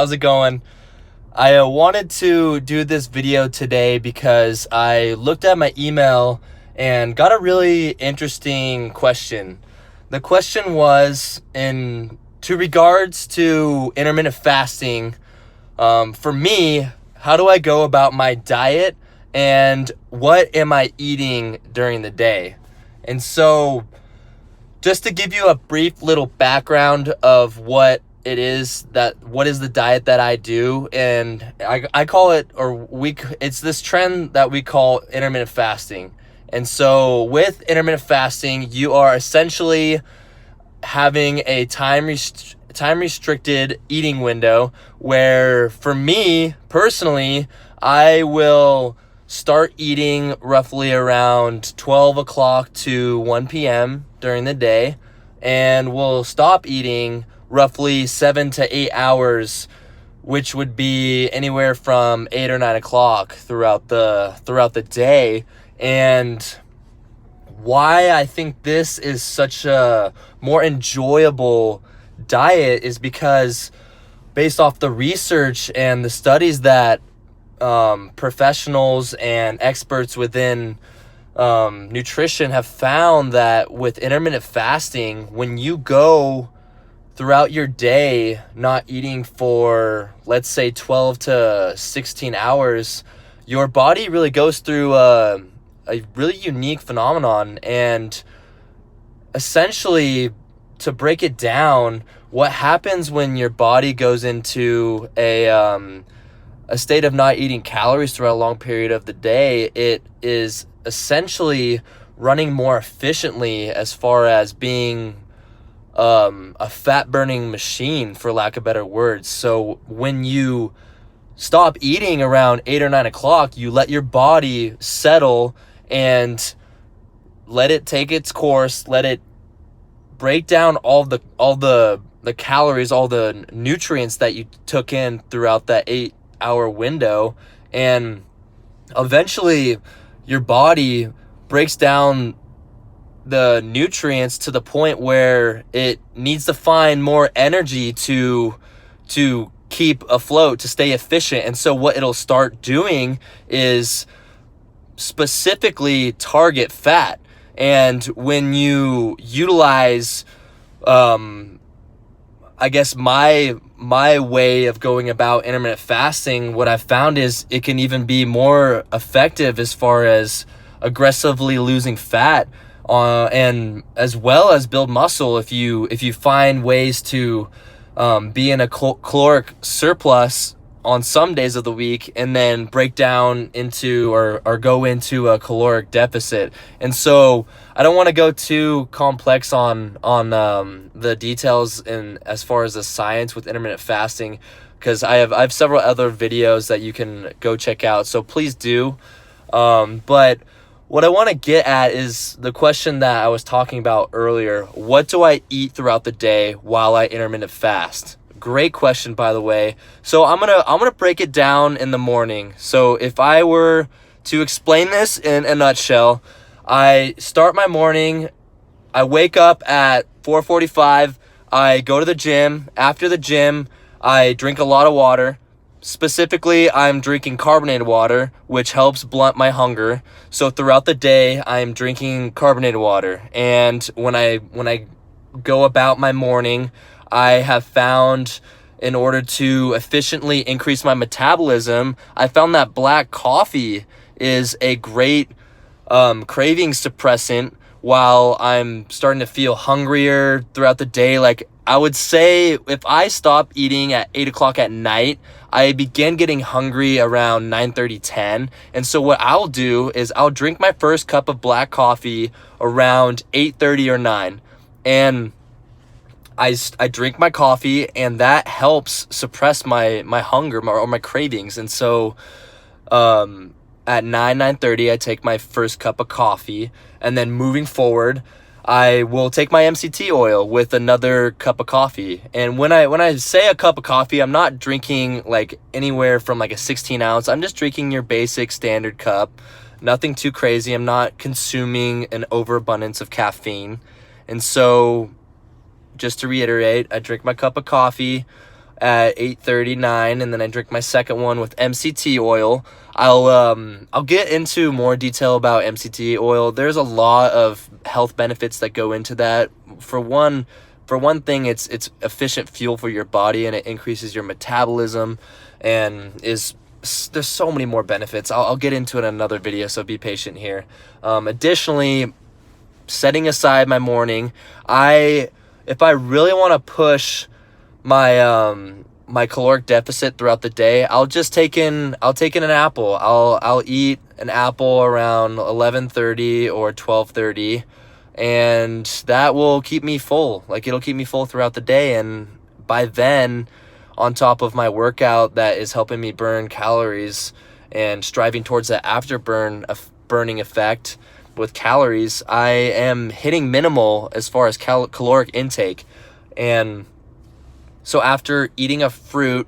How's it going? I wanted to do this video today because I looked at my email and got a really interesting question. The question was in to regards to intermittent fasting. For me, how do I go about my diet and what am I eating during the day? And so, just to give you a brief little background of what is the diet that I do, and I call it, it's this trend that we call intermittent fasting. And so with intermittent fasting, you are essentially having a time restricted eating window where, for me personally, I will start eating roughly around 12 o'clock to 1 p.m. during the day, and will stop eating roughly 7 to 8 hours, which would be anywhere from 8 or 9 o'clock throughout the day. And why I think this is such a more enjoyable diet is because, based off the research and the studies that professionals and experts within nutrition have found, that with intermittent fasting, when you go throughout your day not eating for, let's say, 12 to 16 hours, your body really goes through a really unique phenomenon. And essentially, to break it down, what happens when your body goes into a state of not eating calories throughout a long period of the day, it is essentially running more efficiently as far as being a fat burning machine, for lack of better words. So when you stop eating around 8 or 9 o'clock, you let your body settle and let it take its course, let it break down all the calories, all the nutrients that you took in throughout that 8 hour window. And eventually your body breaks down the nutrients to the point where it needs to find more energy to keep afloat, to stay efficient. And so what it'll start doing is specifically target fat. And when you utilize, I guess my way of going about intermittent fasting, what I've found is it can even be more effective as far as aggressively losing fat, and as well as build muscle if you find ways to be in a caloric surplus on some days of the week, and then break down into or go into a caloric deficit. And so I don't want to go too complex on the details in as far as the science with intermittent fasting, because I have several other videos that you can go check out, so please do. But what I want to get at is the question that I was talking about earlier. What do I eat throughout the day while I intermittent fast? Great question, by the way. So I'm gonna break it down in the morning. So if I were to explain this in a nutshell, I start my morning. I wake up at 4:45. I go to the gym. After the gym, I drink a lot of water. Specifically, I'm drinking carbonated water, which helps blunt my hunger. So throughout the day, I'm drinking carbonated water. And when I go about my morning, I have found, in order to efficiently increase my metabolism, I found that black coffee is a great craving suppressant while I'm starting to feel hungrier throughout the day. Like, I would say if I stop eating at 8 o'clock at night, I begin getting hungry around 9:30, 10. And so what I'll do is I'll drink my first cup of black coffee around 8:30 or 9. And I drink my coffee, and that helps suppress my hunger or my cravings. And so at 9:30, I take my first cup of coffee. And then moving forward, I will take my MCT oil with another cup of coffee. And when I say a cup of coffee, I'm not drinking like anywhere from like a 16 ounce. I'm just drinking your basic standard cup. Nothing too crazy. I'm not consuming an overabundance of caffeine. And so, just to reiterate, I drink my cup of coffee, at 8:39, and then I drink my second one with MCT oil. I'll get into more detail about MCT oil. There's a lot of health benefits that go into that. For one thing, it's efficient fuel for your body, and it increases your metabolism, and there's so many more benefits. I'll get into it in another video, so be patient here. Additionally, setting aside my morning, if I really want to push my caloric deficit throughout the day, I'll take in an apple. I'll eat an apple around 11:30 or 12:30, and that will keep me full. Like, it'll keep me full throughout the day, and by then, on top of my workout that is helping me burn calories and striving towards that burning effect with calories, I am hitting minimal as far as caloric intake. And so after eating a fruit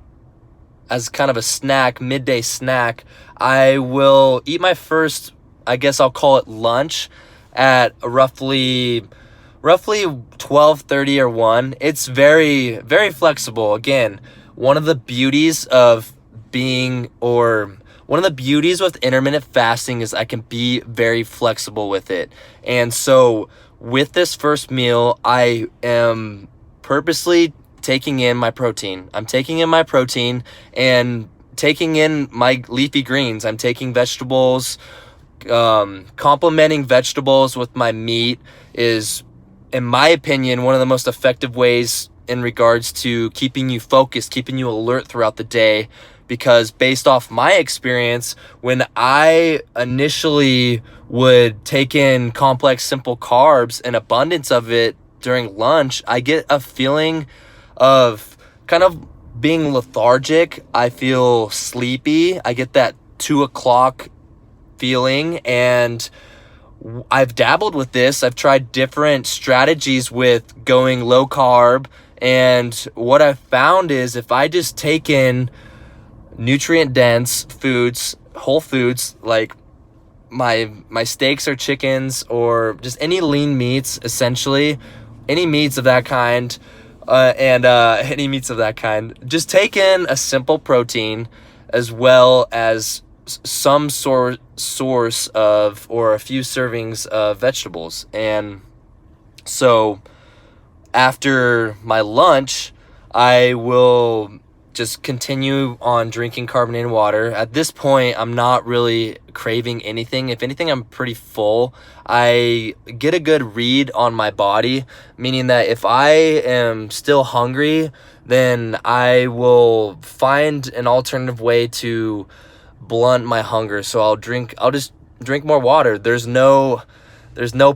as kind of a snack, midday snack, I will eat my first, I guess I'll call it lunch, at roughly 12:30 or 1. It's very, very flexible. Again, one of the beauties with intermittent fasting is I can be very flexible with it. And so with this first meal, I am purposely taking in my protein. I'm taking in my protein and taking in my leafy greens. I'm taking vegetables. Complementing vegetables with my meat is, in my opinion, one of the most effective ways in regards to keeping you focused, keeping you alert throughout the day. Because based off my experience, when I initially would take in complex, simple carbs, an abundance of it during lunch, I get a feeling of kind of being lethargic. I feel sleepy. I get that 2 o'clock feeling, and I've dabbled with this. I've tried different strategies with going low carb, and what I've found is if I just take in nutrient dense foods, whole foods, like my steaks or chickens, or just any lean meats, essentially any meats of that kind, any meats of that kind, just take in a simple protein as well as some source of, or a few servings of vegetables. And so after my lunch, I will just continue on drinking carbonated water. At this point, I'm not really craving anything. If anything, I'm pretty full. I get a good read on my body, meaning that if I am still hungry, then I will find an alternative way to blunt my hunger. So I'll just drink more water. There's no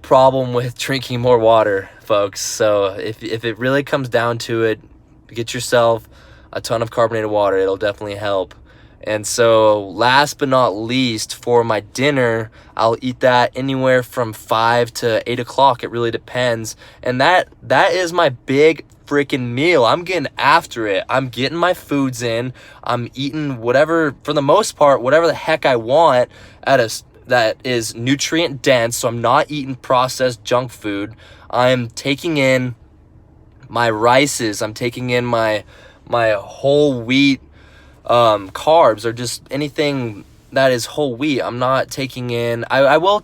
problem with drinking more water, folks. So if it really comes down to it, get yourself a ton of carbonated water. It'll definitely help. And so last but not least, for my dinner, I'll eat that anywhere from 5 to 8 o'clock. It really depends. And that is my big freaking meal. I'm getting after it. I'm getting my foods in. I'm eating whatever, for the most part, whatever the heck I want that is nutrient dense. So I'm not eating processed junk food. I'm taking in my rices. I'm taking in my whole wheat carbs, or just anything that is whole wheat. I'm not taking in, I will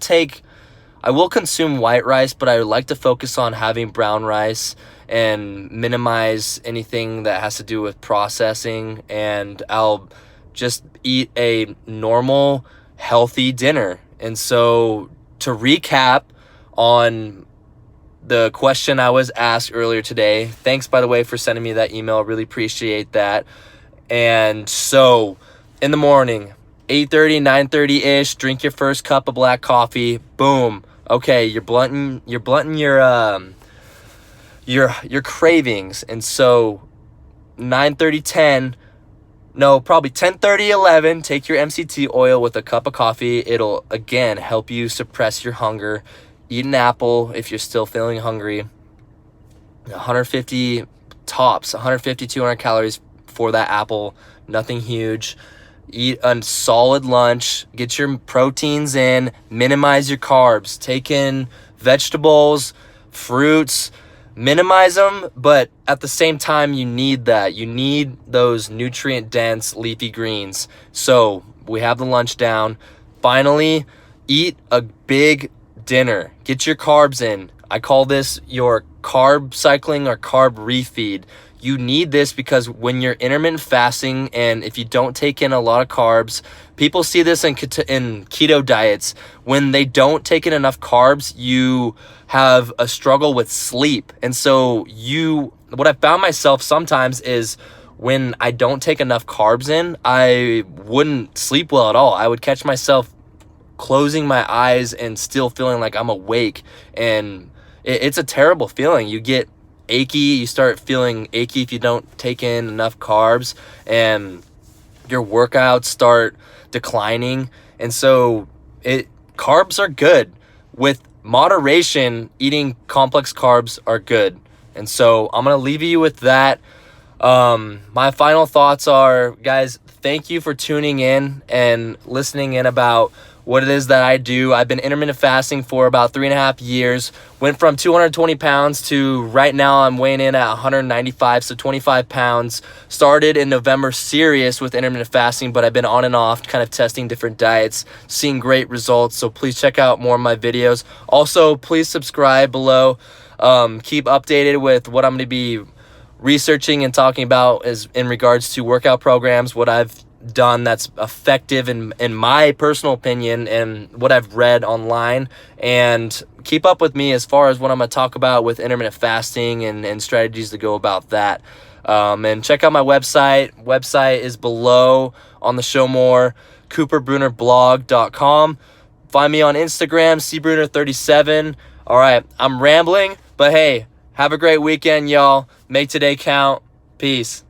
consume white rice, but I would like to focus on having brown rice and minimize anything that has to do with processing. And I'll just eat a normal, healthy dinner. And so to recap on the question I was asked earlier today, thanks, by the way, for sending me that email. I really appreciate that. And so in the morning, 8:30, 9:30-ish, drink your first cup of black coffee. Boom. Okay, you're blunting your cravings. And so 9:30, 10, no, probably 10:30, 11, take your MCT oil with a cup of coffee. It'll, again, help you suppress your hunger. Eat an apple if you're still feeling hungry. 150 tops, 150, 200 calories for that apple. Nothing huge. Eat a solid lunch. Get your proteins in. Minimize your carbs. Take in vegetables, fruits, minimize them, but at the same time, you need that. You need those nutrient-dense leafy greens. So we have the lunch down. Finally, eat a big dinner. Get your carbs in. I call this your carb cycling or carb refeed. You need this because when you're intermittent fasting and if you don't take in a lot of carbs, people see this in keto diets. When they don't take in enough carbs, you have a struggle with sleep. And so what I found myself sometimes is when I don't take enough carbs in, I wouldn't sleep well at all. I would catch myself closing my eyes and still feeling like I'm awake. And it's a terrible feeling. You get achy. You start feeling achy if you don't take in enough carbs, and your workouts start declining. And so carbs are good. With moderation, eating complex carbs are good. And so I'm going to leave you with that. My final thoughts are, guys, thank you for tuning in and listening in about what it is that I do. I've been intermittent fasting for about 3.5 years. Went from 220 pounds to right now I'm weighing in at 195, so 25 pounds. Started in November serious with intermittent fasting, but I've been on and off kind of testing different diets, seeing great results. So please check out more of my videos. Also, please subscribe below. Keep updated with what I'm going to be researching and talking about is in regards to workout programs, what I've done that's effective in my personal opinion and what I've read online. And keep up with me as far as what I'm going to talk about with intermittent fasting and strategies to go about that. And check out my website. Website is below on the show more, cooperbrunerblog.com. Find me on Instagram, cbruner37. All right, I'm rambling, but hey, have a great weekend, y'all. Make today count. Peace.